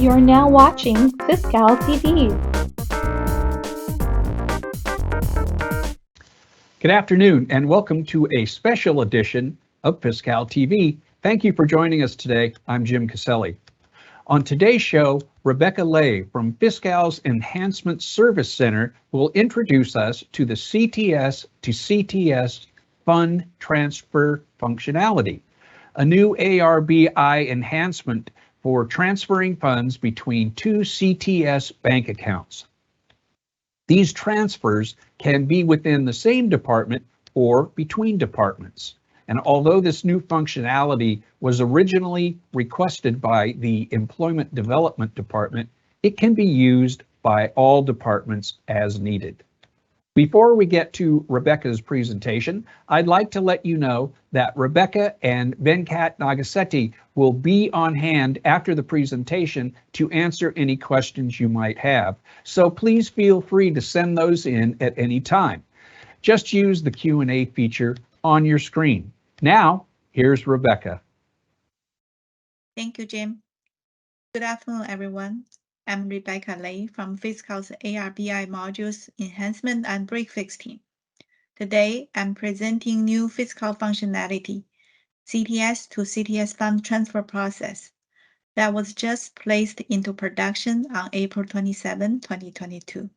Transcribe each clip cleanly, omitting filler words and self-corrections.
You are now watching Fiscal TV. Good afternoon and welcome to a special edition of Fiscal TV. Thank you for joining us today. I'm Jim Caselli. On today's show, Rebecca Lay from Fiscal's Enhancement Service Center will introduce us to the CTS to CTS fund transfer functionality, a new ARBI enhancement for transferring funds between two CTS bank accounts. These transfers can be within the same department or between departments. And although this new functionality was originally requested by the Employment Development Department, it can be used by all departments as needed. Before we get to Rebecca's presentation, I'd like to let you know that Rebecca and Venkat Nagasetti will be on hand after the presentation to answer any questions you might have. So please feel free to send those in at any time. Just use the Q&A feature on your screen. Now, here's Rebecca. Thank you, Jim. Good afternoon, everyone. I'm Rebecca Lay from Fiscal's ARBI Modules Enhancement and Break-Fix team. Today, I'm presenting new fiscal functionality, CTS to CTS fund transfer process, that was just placed into production on April 27, 2022.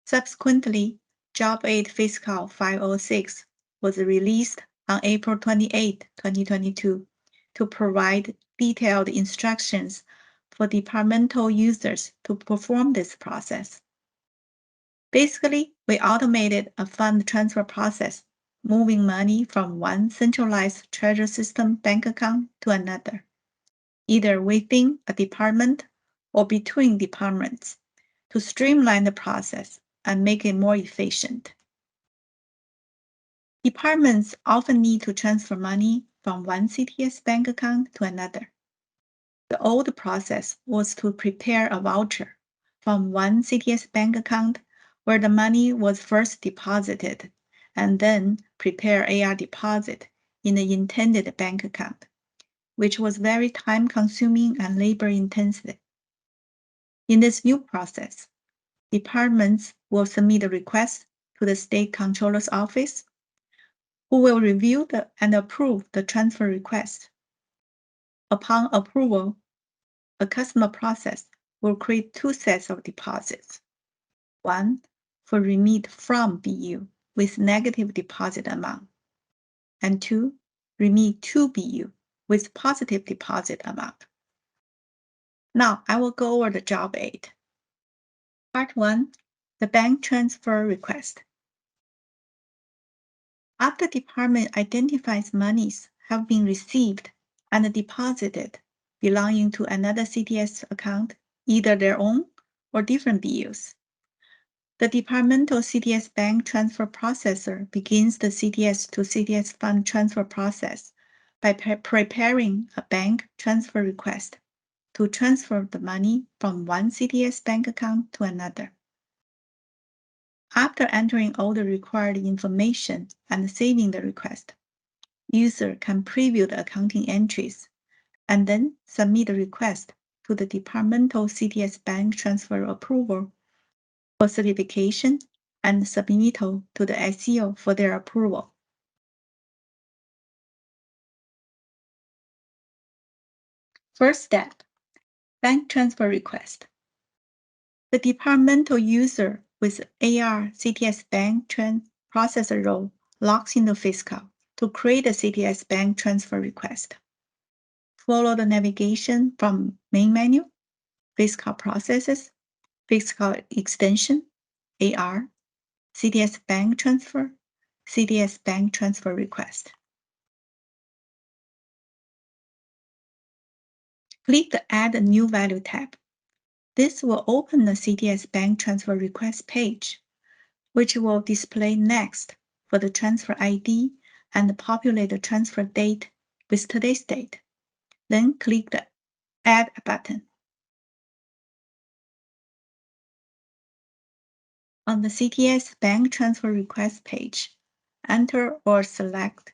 Subsequently, Job 8 Fiscal 506 was released on April 28, 2022, to provide detailed instructions for departmental users to perform this process. Basically, we automated a fund transfer process, moving money from one centralized Treasury system bank account to another, either within a department or between departments, to streamline the process and make it more efficient. Departments often need to transfer money from one CTS bank account to another. The old process was to prepare a voucher from one CTS bank account where the money was first deposited, and then prepare AR deposit in the intended bank account, which was very time-consuming and labor-intensive. In this new process, departments will submit a request to the State Comptroller's Office, who will review and approve the transfer request. Upon approval, a customer process will create two sets of deposits. One for remit from BU with negative deposit amount, and two, remit to BU with positive deposit amount. Now I will go over the job aid. Part 1, the bank transfer request. After department identifies monies have been received and deposited belonging to another CTS account, either their own or different BUs, the departmental CTS bank transfer processor begins the CTS to CTS fund transfer process by preparing a bank transfer request to transfer the money from one CTS bank account to another. After entering all the required information and saving the request, user can preview the accounting entries and then submit the request to the departmental CTS bank transfer approval for certification and submittal to the SEO for their approval. First step, bank transfer request. The departmental user with AR CTS bank processor role logs into Fiscal to create a CTS bank transfer request. Follow the navigation from main menu, Fiscal processes, Fiscal extension, AR, CTS bank transfer, CTS bank transfer request. Click the Add a New Value tab. This will open the CTS bank transfer request page, which will display next for the transfer ID and populate the transfer date with today's date. Then click the Add button. On the CTS bank transfer request page, enter or select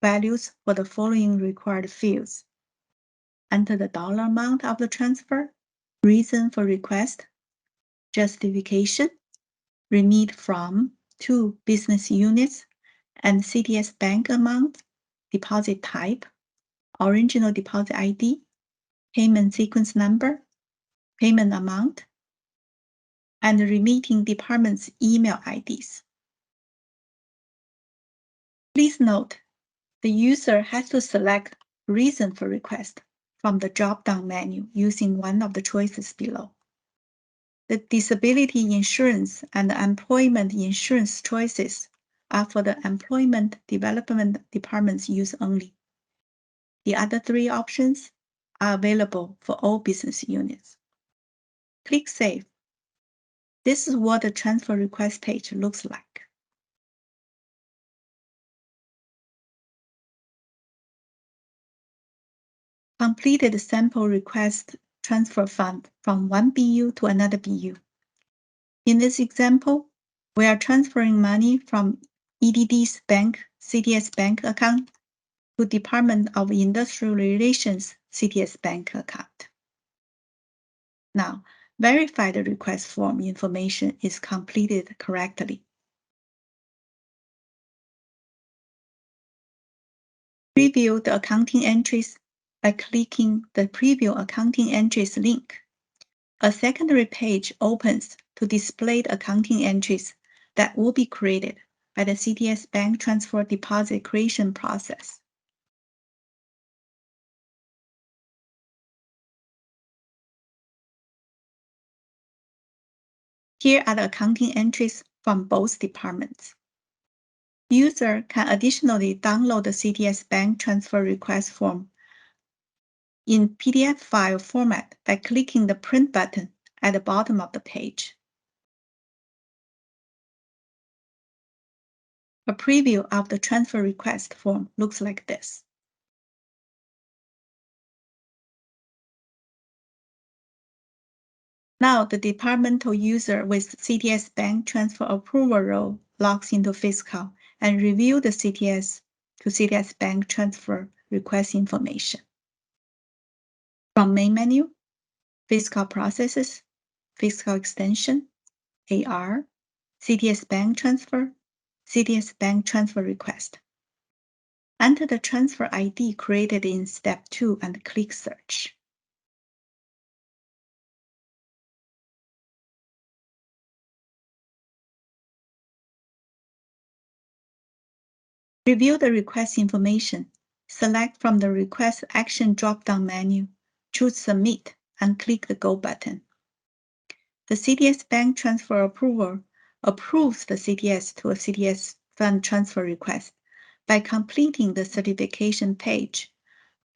values for the following required fields. Enter the dollar amount of the transfer reason for request, justification, remit from to business units, and CTS bank amount, deposit type, original deposit ID, payment sequence number, payment amount, and remitting department's email IDs. Please note, the user has to select reason for request from the drop-down menu using one of the choices below. The disability insurance and the employment insurance choices are for the Employment Development Department's use only. The other three options are available for all business units. Click Save. This is what the transfer request page looks like. Completed sample request transfer fund from one BU to another BU. In this example, we are transferring money from EDD's bank CTS bank account to Department of Industrial Relations CTS bank account. Now, verify the request form information is completed correctly. Preview the accounting entries by clicking the Preview Accounting Entries link. A secondary page opens to display the accounting entries that will be created by the CTS bank transfer deposit creation process. Here are the accounting entries from both departments. User can additionally download the CTS bank transfer request form in PDF file format by clicking the Print button at the bottom of the page. A preview of the transfer request form looks like this. Now, the departmental user with CTS bank transfer approval role logs into Fiscal and reviews the CTS to CTS bank transfer request information. From main menu, Fiscal processes, Fiscal extension, AR, CTS bank transfer, CTS bank transfer request. Enter the transfer ID created in step 2 and click Search. Review the request information. Select from the Request Action drop-down menu, choose Submit, and click the Go button. The CTS bank transfer approval approves the CTS to a CTS fund transfer request by completing the certification page,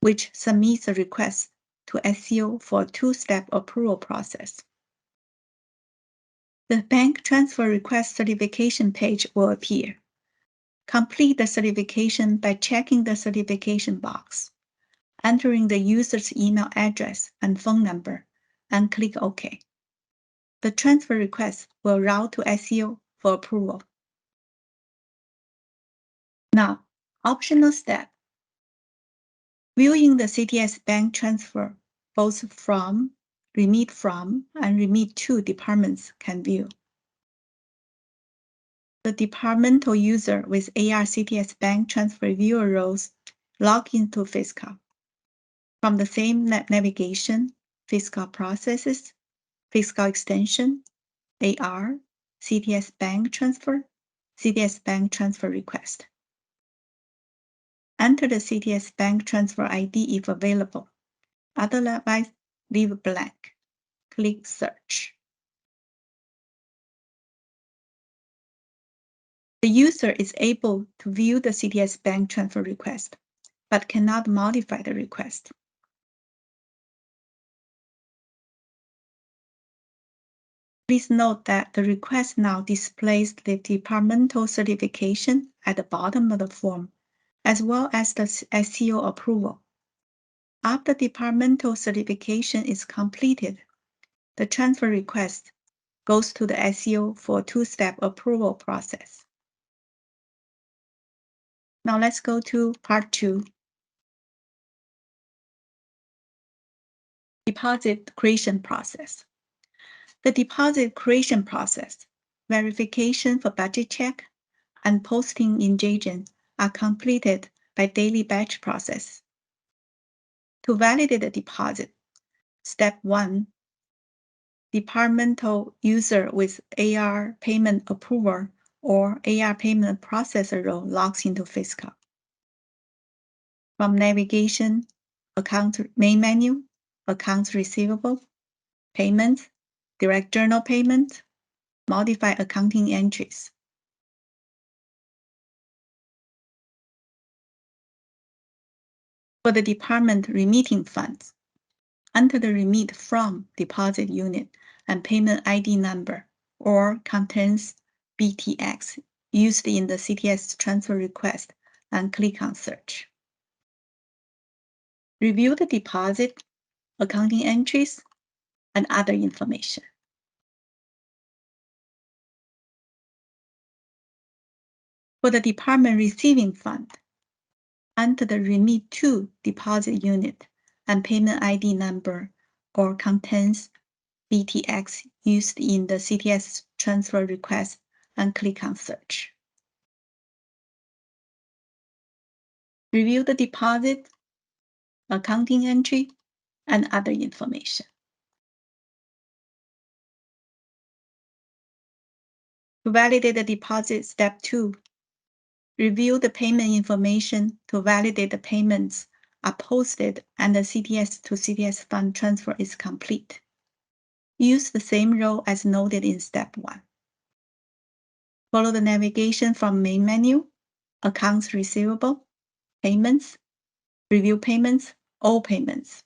which submits a request to SCO for a two-step approval process. The bank transfer request certification page will appear. Complete the certification by checking the certification box, entering the user's email address and phone number, and click OK. The transfer request will route to SCO for approval. Now, optional step. Viewing the CTS bank transfer both from, remit from, and remit to departments can view. The departmental user with AR CTS bank transfer viewer roles log into Fiscal. From the same navigation, Fiscal processes, Fiscal extension, AR, CTS bank transfer, CTS bank transfer request. Enter the CTS bank transfer ID if available. Otherwise, leave blank. Click Search. The user is able to view the CTS bank transfer request, but cannot modify the request. Please note that the request now displays the departmental certification at the bottom of the form, as well as the SCO approval. After departmental certification is completed, the transfer request goes to the SCO for a two-step approval process. Now let's go to part 2. Deposit creation process. The deposit creation process, verification for budget check, and posting in JGen are completed by daily batch process. To validate the deposit, step 1, departmental user with AR payment approver or AR payment processor role logs into Fiscal. From navigation, account main menu, accounts receivable, payments, direct journal payment, modify accounting entries. For the department remitting funds, enter the remit from deposit unit and payment ID number or contains BTX used in the CTS transfer request and click on search. Review the deposit, accounting entries, and other information. For the department receiving fund, enter the remit to deposit unit and payment ID number or contains BTX used in the CTS transfer request and click on search. Review the deposit, accounting entry, and other information. To validate the deposit, step 2, review the payment information to validate the payments are posted and the CTS to CTS fund transfer is complete. Use the same role as noted in step 1. Follow the navigation from main menu, accounts receivable, payments, review payments, all payments.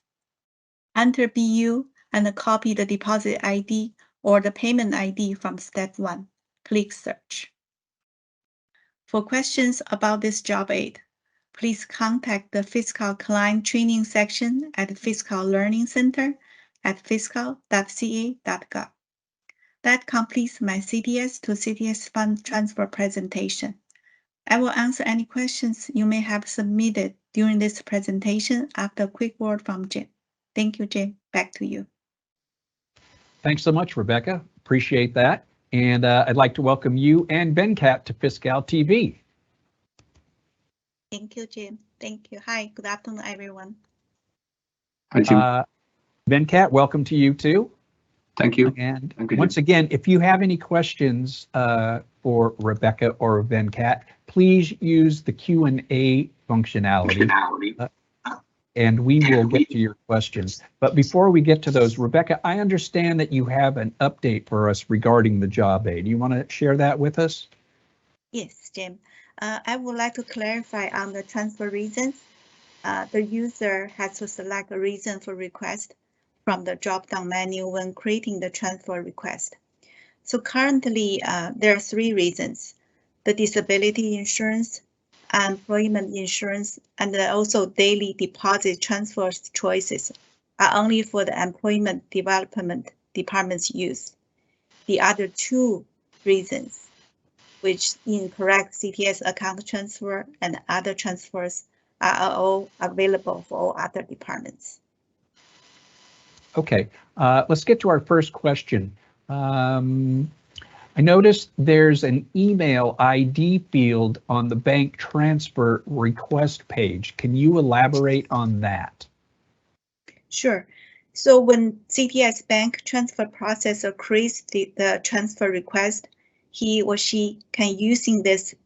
Enter BU and copy the deposit ID or the payment ID from step 1. Click search. For questions about this job aid, please contact the Fiscal Client Training section at Fiscal Learning Center at fiscal.ca.gov. That completes my CTS to CTS fund transfer presentation. I will answer any questions you may have submitted during this presentation after a quick word from Jim. Thank you, Jim. Back to you. Thanks so much, Rebecca. Appreciate that. And I'd like to welcome you and Venkat to Fiscal TV. Thank you, Jim. Thank you. Hi, good afternoon, everyone. Hi, Jim. Venkat, welcome to you too. Thank you. And Thank you, once Jim. again, if you have any questions for Rebecca or Venkat, please use the Q&A functionality. And we will get to your questions. But before we get to those, Rebecca, I understand that you have an update for us regarding the job aid. You want to share that with us? Yes, Jim. I would like to clarify on the transfer reasons. The user has to select a reason for request from the drop-down menu when creating the transfer request. So currently, there are 3 reasons: the disability insurance, employment insurance, and also daily deposit transfer choices are only for the employment development department's use. The other 2 reasons, which incorrect CTS account transfer and other transfers, are all available for all other departments. Okay, let's get to our first question. I noticed there's an email ID field on the bank transfer request page. Can you elaborate on that? Sure. So when CTS bank transfer processor creates the transfer request, he or she can using this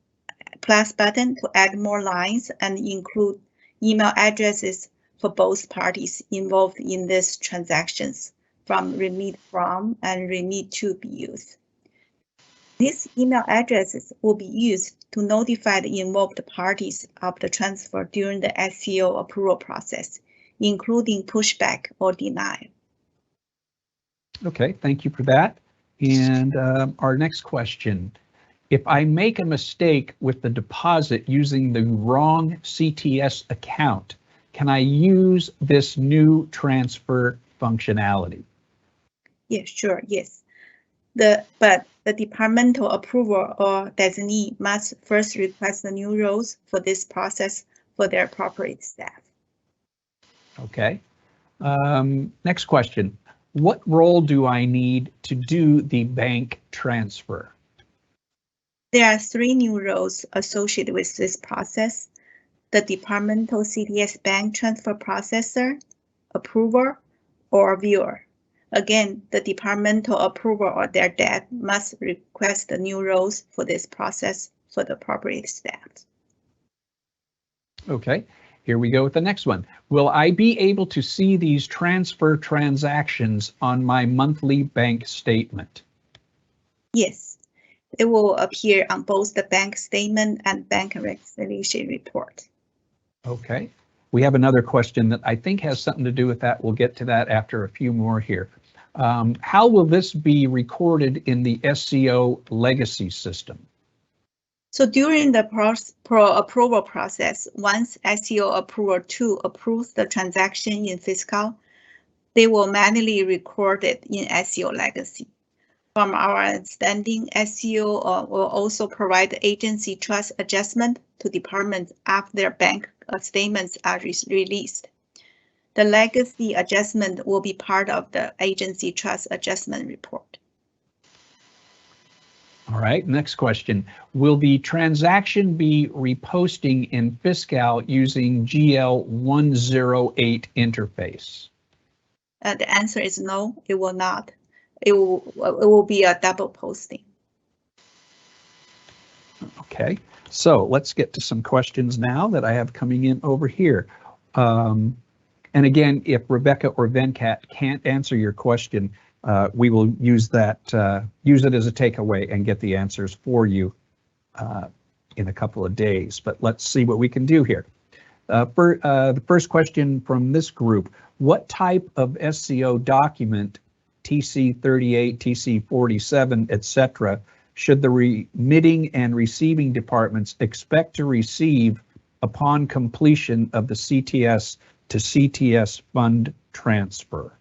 plus button to add more lines and include email addresses for both parties involved in these transactions, from remit from and remit to be used. These email addresses will be used to notify the involved parties of the transfer during the SCO approval process, including pushback or denial. Okay, thank you for that. And our next question. If I make a mistake with the deposit using the wrong CTS account, can I use this new transfer functionality? Yes, sure, yes. But the departmental approver or designee must first request the new roles for this process for their appropriate staff. Okay. Next question. What role do I need to do the bank transfer? There are 3 new roles associated with this process: the departmental CTS bank transfer processor, approver, or viewer. Again, the departmental approver or their DAD must request the new roles for this process for the appropriate staff. Okay, here we go with the next one. Will I be able to see these transfer transactions on my monthly bank statement? Yes, it will appear on both the bank statement and bank reconciliation report. Okay, we have another question that I think has something to do with that. We'll get to that after a few more here. How will this be recorded in the SCO legacy system? So during the approval process, once SEO Approver 2 approves the transaction in Fiscal, they will manually record it in SEO Legacy. From our understanding, SEO will also provide agency trust adjustment to departments after their bank statements are released. The legacy adjustment will be part of the agency trust adjustment report. All right, next question. Will the transaction be reposting in Fiscal using GL108 interface? The answer is no, it will not. It will be a double posting. Okay, so let's get to some questions now that I have coming in over here. And again, if Rebecca or Venkat can't answer your question, we will use that, use it as a takeaway and get the answers for you in a couple of days. But let's see what we can do here. The first question from this group: what type of SCO document, TC38, TC47, etc., should the remitting and receiving departments expect to receive upon completion of the CTS to CTS fund transfer?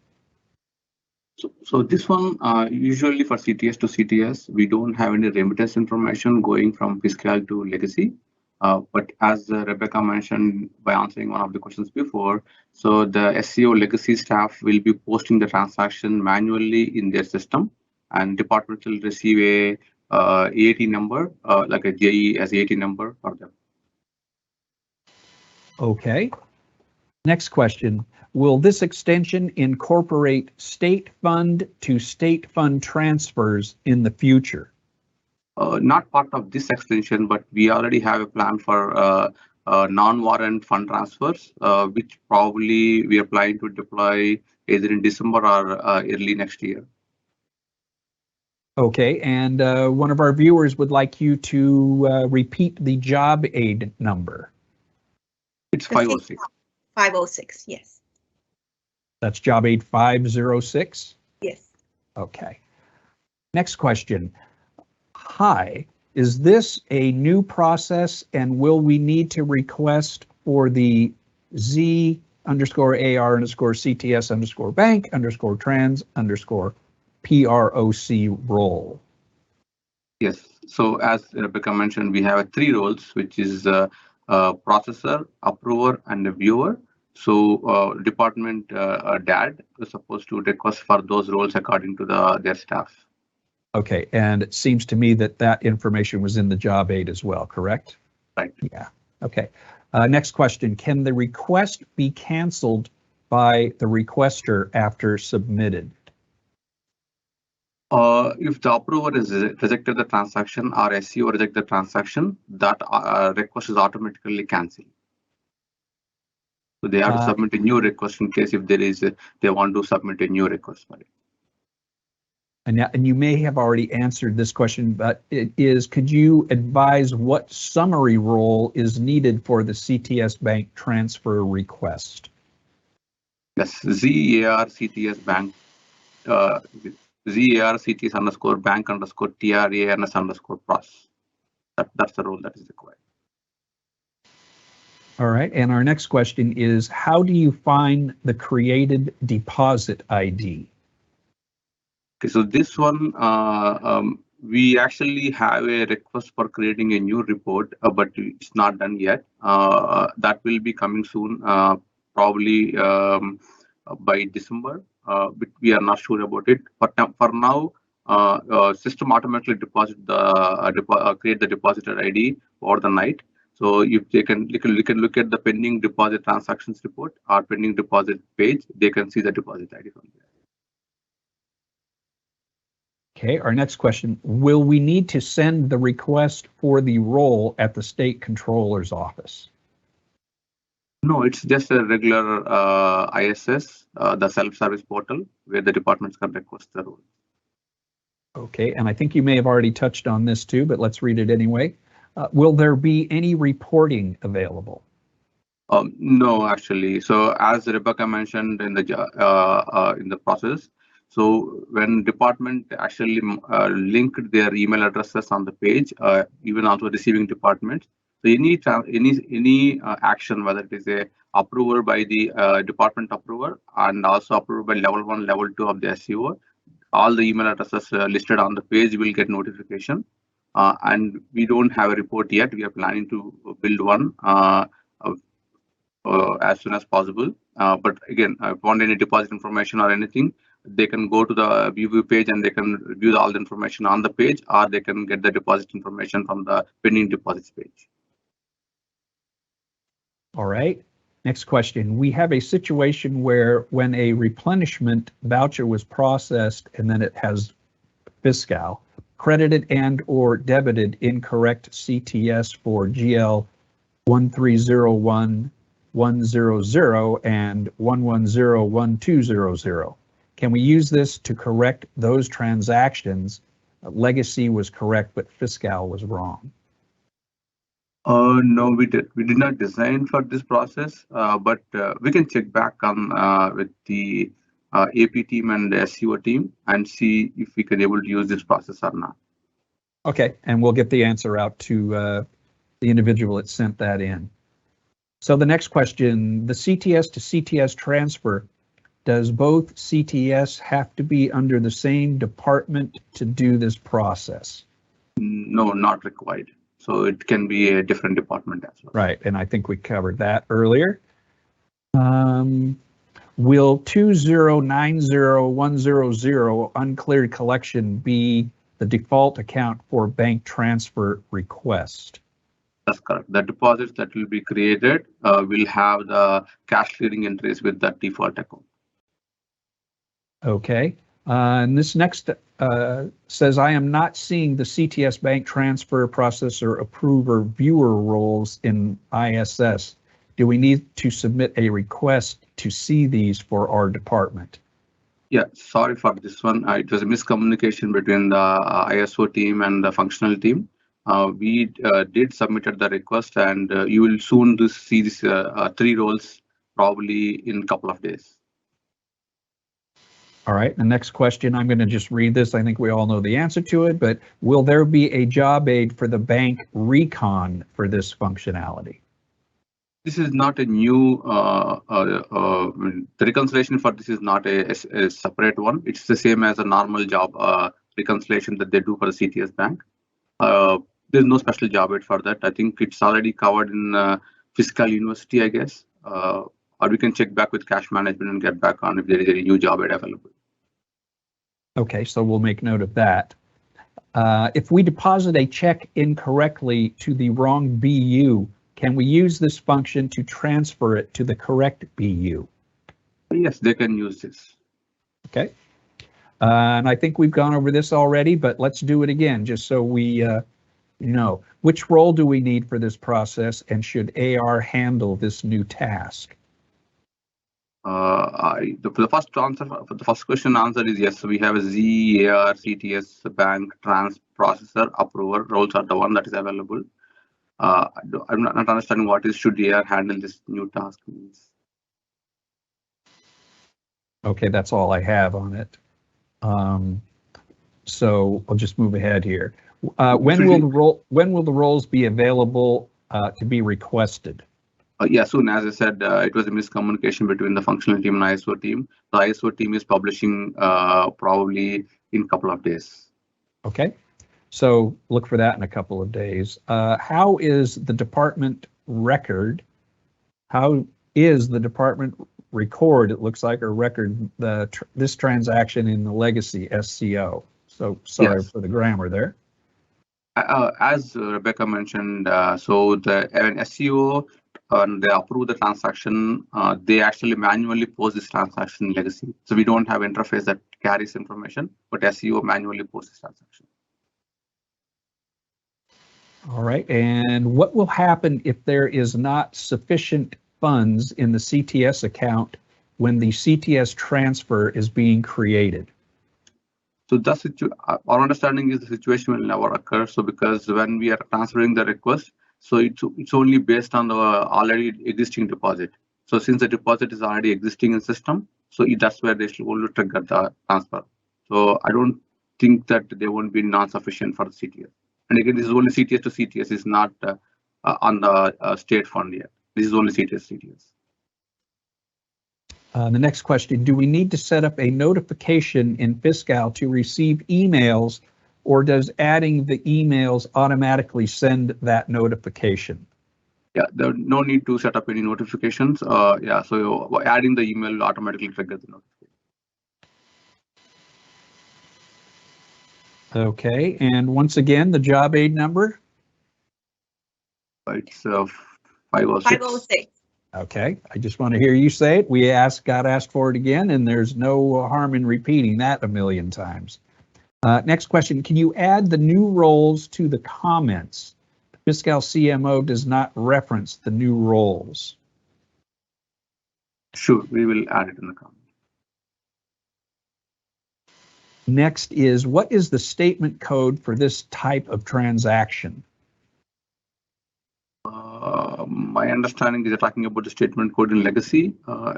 So this one, usually for CTS to CTS, we don't have any remittance information going from Fiscal to legacy. But as Rebecca mentioned by answering one of the questions before, so the SCO legacy staff will be posting the transaction manually in their system, and department will receive a AAT number, like a JE as AAT number for them. Okay. Next question. Will this extension incorporate state fund to state fund transfers in the future? Not part of this extension, but we already have a plan for non-warrant fund transfers, which probably we are planning to deploy either in December or early next year. Okay, and one of our viewers would like you to repeat the job aid number. It's 506. 506, yes. That's job aid 506? Yes. Okay. Next question. Hi, is this a new process, and will we need to request for the Z_AR_CTS_bank_trans_PROC role? Yes. So as Rebecca mentioned, we have 3 roles, which is processor, approver, and a viewer. So department DAD is supposed to request for those roles according to their staff. Okay, and it seems to me that that information was in the job aid as well, correct? Right. Yeah. Okay. Next question. Can the request be canceled by the requester after submitted? If the approver is rejected the transaction or SEO reject the transaction, that request is automatically cancelled. So they have to submit a new request in case if there is they want to submit a new request for it. And you may have already answered this question, but could you advise what summary role is needed for the CTS bank transfer request? Yes, ZAR CTS bank, ZAR CTS _bank _TRANS_PROS. That's the role that is required. All right, and our next question is, how do you find the created deposit ID? Okay, so this one, we actually have a request for creating a new report, but it's not done yet. That will be coming soon, probably by December. But we are not sure about it. For now, system automatically deposit the create the depositor ID for the night. So if they can look at the pending deposit transactions report or pending deposit page, they can see the deposit ID from there. Okay, our next question, will we need to send the request for the roll at the state controller's office? No, it's just a regular ISS, the self-service portal where the departments can request the roll. Okay, and I think you may have already touched on this too, but let's read it anyway. Will there be any reporting available? No, actually. So as Rebecca mentioned in the process, so when department actually linked their email addresses on the page, even also receiving departments, so any action, whether it is a approver by the department approver and also approved by level 1, level 2 of the SEO, all the email addresses listed on the page will get notification. And we don't have a report yet. We are planning to build one as soon as possible. But again, if you want any deposit information or anything, they can go to the view page and they can view all the information on the page, or they can get the deposit information from the pending deposits page. All right. Next question. We have a situation where when a replenishment voucher was processed and then it has Fiscal, credited and or debited incorrect CTS for GL 1301 100 and 1101200. Can we use this to correct those transactions? Legacy was correct, but Fiscal was wrong. No, we did not design for this process, but we can check back on with the AP team and the SEO team and see if we can able to use this process or not. Okay, and we'll get the answer out to the individual that sent that in. So the next question, the CTS to CTS transfer, does both CTS have to be under the same department to do this process? No, not required. So it can be a different department as well. Right, and I think we covered that earlier. Will 2090100 uncleared collection be the default account for bank transfer request? That's correct. The deposits that will be created will have the cash clearing entries with that default account. Okay. And this next says, I am not seeing the CTS bank transfer processor approver viewer roles in ISS. Do we need to submit a request to see these for our department? Yeah, sorry for this one. It was a miscommunication between the ISO team and the functional team. We did submitted the request, and you will soon see these 3 roles probably in a couple of days. All right, the next question, I'm going to just read this. I think we all know the answer to it, but will there be a job aid for the bank recon for this functionality? This is not a new, the reconciliation for this is not a separate one. It's the same as a normal job reconciliation that they do for the CTS bank. There's no special job aid for that. I think it's already covered in Fiscal University, I guess. Or we can check back with cash management and get back on if there is a new job aid available. Okay, so we'll make note of that. If we deposit a check incorrectly to the wrong BU, can we use this function to transfer it to the correct BU? Yes, they can use this. Okay. And I think we've gone over this already, but let's do it again, just so we know. Which role do we need for this process, and should AR handle this new task? The first answer for the first question answer is yes. So we have a Z, AR, CTS, bank, trans, processor, approver roles are the one that is available. I'm not understanding what is should AR handle this new task means. Okay, that's all I have on it. So I'll just move ahead here. When will the roles be available to be requested? Yeah, soon. As I said, it was a miscommunication between the functional team and ISO team. The ISO team is publishing probably in a couple of days. Okay, so look for that in a couple of days. How is the department record record, it looks like, or record this transaction in the legacy SCO. So sorry for the grammar there. As Rebecca mentioned, so an SEO, they approve the transaction, they actually manually post this transaction in legacy. So we don't have interface that carries information, but SEO manually posts this transaction. All right, and what will happen if there is not sufficient funds in the CTS account when the CTS transfer is being created? So that's our understanding is the situation will never occur. So because when we are transferring the request, so it's only based on the already existing deposit. So since the deposit is already existing in system, so that's where they should only trigger the transfer. So I don't think that they won't be non-sufficient for the CTS. And again, this is only CTS to CTS, is not on the state fund yet. This is only CTS CTS. The next question, do we need to set up a notification in Fiscal to receive emails, or does adding the emails automatically send that notification? Yeah, there's no need to set up any notifications. So adding the email will automatically trigger the notification. Okay, and once again, the job aid number? It's 506. 506. Okay, I just want to hear you say it. We got asked for it again, and there's no harm in repeating that a million times. Next question, can you add the new roles to the comments? The Fiscal CMO does not reference the new roles. Sure, we will add it in the comment. Next is, what is the statement code for this type of transaction? My understanding is they're talking about the statement code in legacy.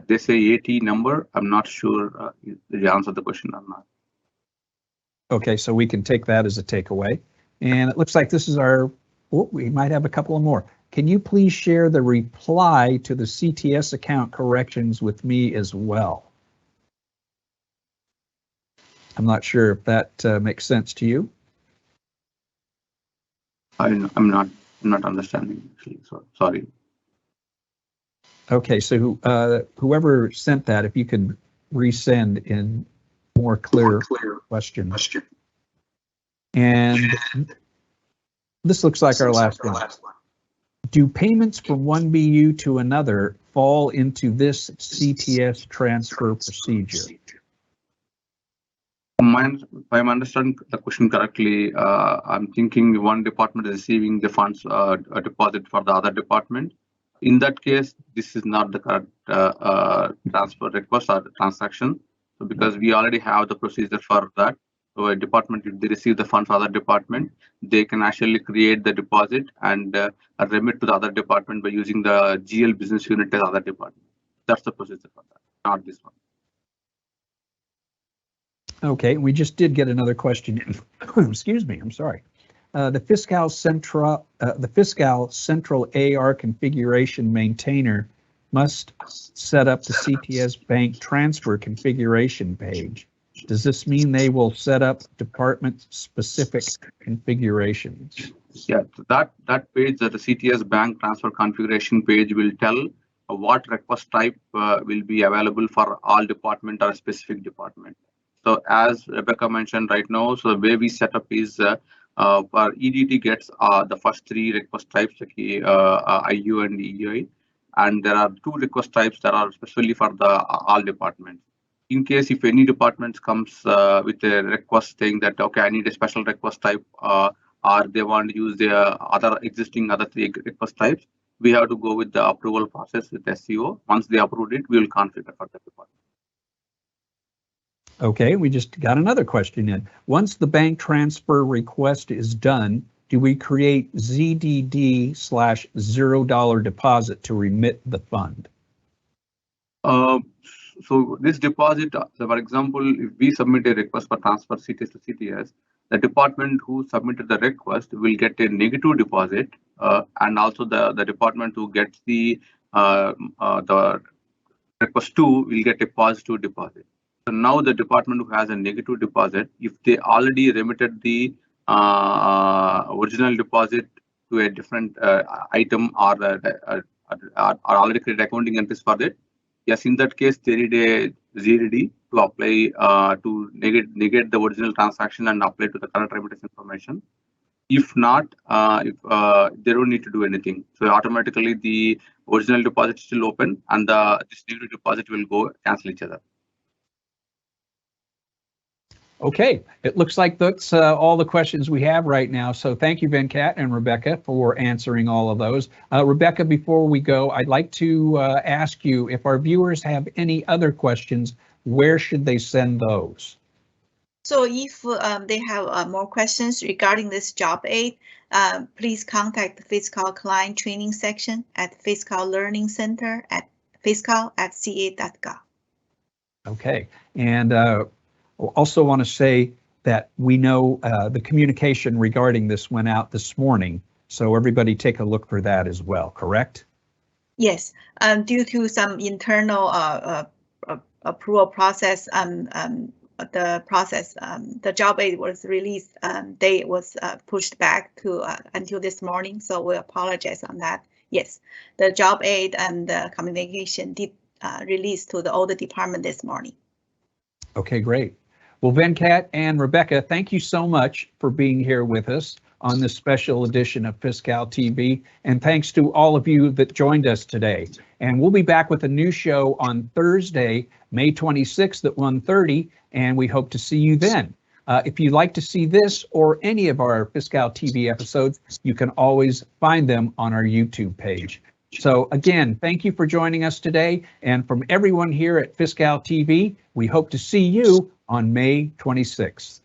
They say AT number. I'm not sure they answered the question or not. Okay, so we can take that as a takeaway. And it looks like this is we might have a couple of more. Can you please share the reply to the CTS account corrections with me as well? I'm not sure if that makes sense to you. I'm not understanding, actually, so sorry. Okay, so whoever sent that, if you could resend in more clear question. And this looks like our last one. Do payments from one BU to another fall into this CTS transfer procedure? If I'm understanding the question correctly, I'm thinking one department is receiving the funds a deposit for the other department. In that case, this is not the correct transfer request or the transaction. So because we already have the procedure for that. So a department, if they receive the funds for other department, they can actually create the deposit and remit to the other department by using the GL business unit as other department. That's the procedure for that, not this one. Okay, we just did get another question in. Excuse me, I'm sorry. The Fiscal Central AR configuration maintainer must set up the CTS bank transfer configuration page. Does this mean they will set up department-specific configurations? Yeah, that page, the CTS bank transfer configuration page, will tell what request type will be available for all department or a specific department. So as Rebecca mentioned right now, so the way we set up is for EDT gets the first three request types, like IU and EI, and there are two request types that are specially for the all departments. In case if any department comes with a request saying that, okay, I need a special request type, or they want to use the existing three request types, we have to go with the approval process with SEO. Once they approve it, we will configure for the department. Okay, we just got another question in. Once the bank transfer request is done, do we create ZDD/$0 deposit to remit the fund? So this deposit, for example, if we submit a request for transfer CTS to CTS, the department who submitted the request will get a negative deposit, and also the department who gets the request to will get a positive deposit. So now the department who has a negative deposit, if they already remitted the original deposit to a different item or already created accounting entries for it, yes, in that case, they need a ZDD to apply to negate the original transaction and apply to the current remittance information. If not, if they don't need to do anything, so automatically the original deposit is still open, and this new deposit will go cancel each other. Okay, it looks like that's all the questions we have right now. So thank you, Venkat and Rebecca, for answering all of those. Rebecca, before we go, I'd like to ask you if our viewers have any other questions, where should they send those? So if they have more questions regarding this job aid, please contact the Fiscal Client Training section at Fiscal Learning Center at fiscal@ca.gov. Okay, and also want to say that we know the communication regarding this went out this morning, so everybody take a look for that as well, correct? Yes, due to some internal approval process, the job aid was released. Date was pushed back to until this morning, so we apologize on that. Yes, the job aid and the communication did release to all the department this morning. Okay, great. Well, Venkat and Rebecca, thank you so much for being here with us on this special edition of Fiscal TV. And thanks to all of you that joined us today. And we'll be back with a new show on Thursday, May 26th at 1:30, and we hope to see you then. If you'd like to see this or any of our Fiscal TV episodes, you can always find them on our YouTube page. So again, thank you for joining us today. And from everyone here at Fiscal TV, we hope to see you on May 26th.